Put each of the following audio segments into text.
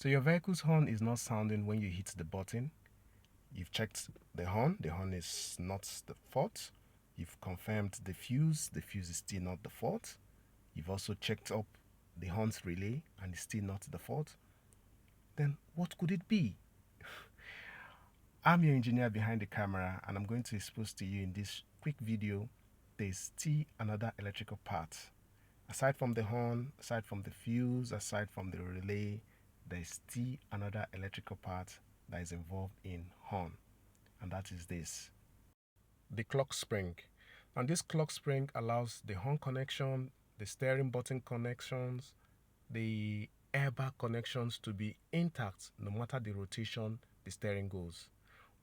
So your vehicle's horn is not sounding when you hit the button. You've checked the horn is not the fault. You've confirmed the fuse is still not the fault. You've also checked up the horn's relay and it's still not the fault. Then what could it be? I'm your engineer behind the camera and I'm going to expose to you in this quick video there's still another electrical part. Aside from the horn, aside from the fuse, aside from the relay, there's still another electrical part that is involved in horn, and that is this: the clock spring. And this clock spring allows the horn connection, the steering button connections, the airbag connections to be intact no matter the rotation the steering goes.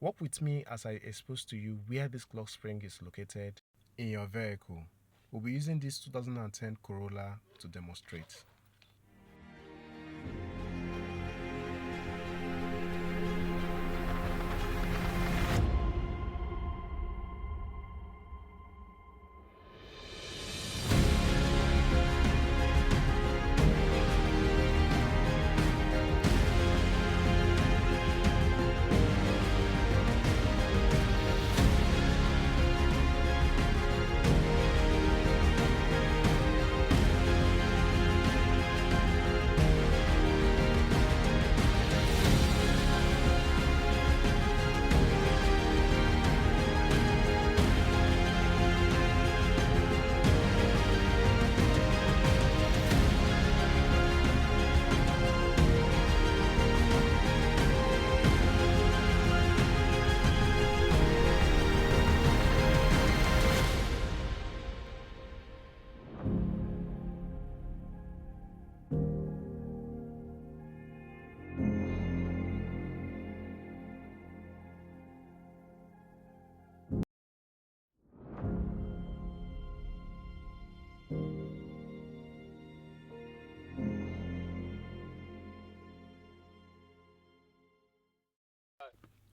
Work with me as I expose to you where this clock spring is located in your vehicle. We'll be using this 2010 Corolla to demonstrate.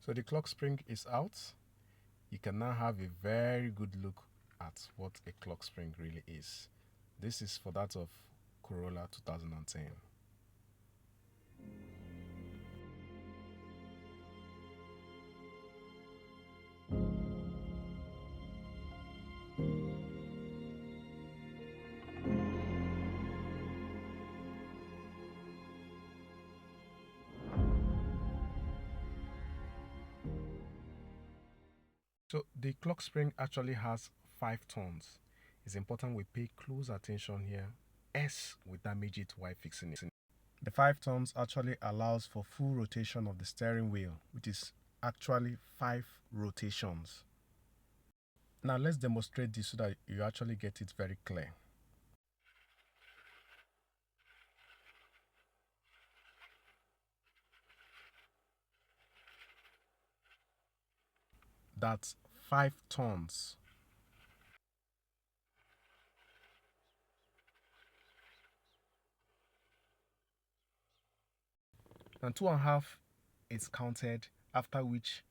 So the clock spring is out. You can now have a very good look at what a clock spring really is. This is for that of Corolla 2010. So the clock spring actually has 5 turns. It's important we pay close attention here, as we damage it while fixing it. The 5 turns actually allows for full rotation of the steering wheel, which is actually 5 rotations. Now let's demonstrate this so that you actually get it very clear. That's 5 turns. And 2.5 is counted, after which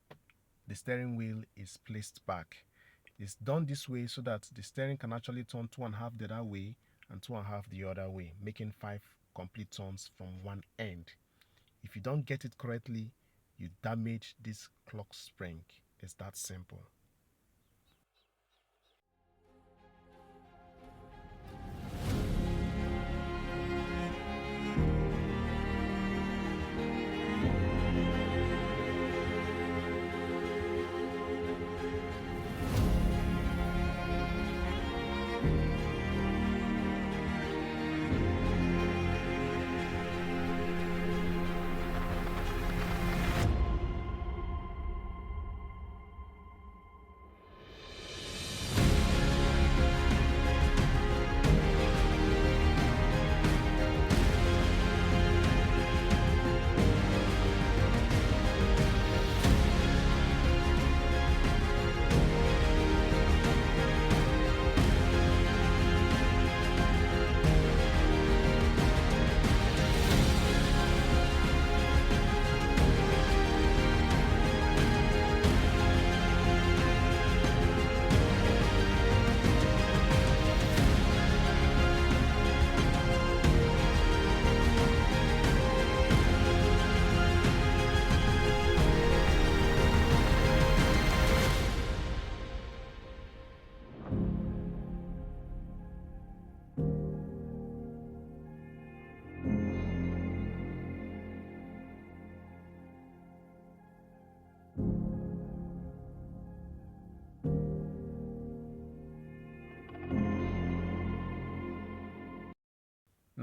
the steering wheel is placed back. It's done this way so that the steering can actually turn 2.5 the other way and 2.5 the other way, making 5 complete turns from one end. If you don't get it correctly, you damage this clock spring. It's that simple.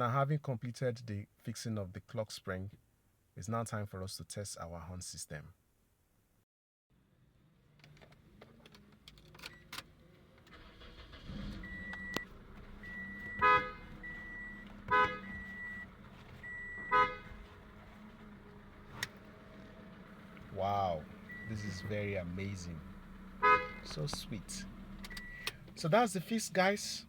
Now, having completed the fixing of the clock spring, it's now time for us to test our horn system. Wow, this is very amazing. So sweet. So that's the fix, guys.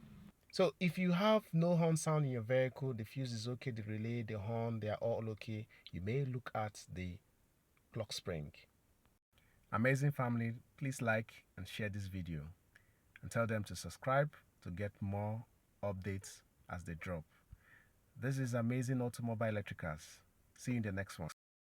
So if you have no horn sound in your vehicle, the fuse is okay, the relay, the horn, they are all okay, you may look at the clock spring. Amazing family, please like and share this video and tell them to subscribe to get more updates as they drop. This is Amazing Automobile Electricals. See you in the next one.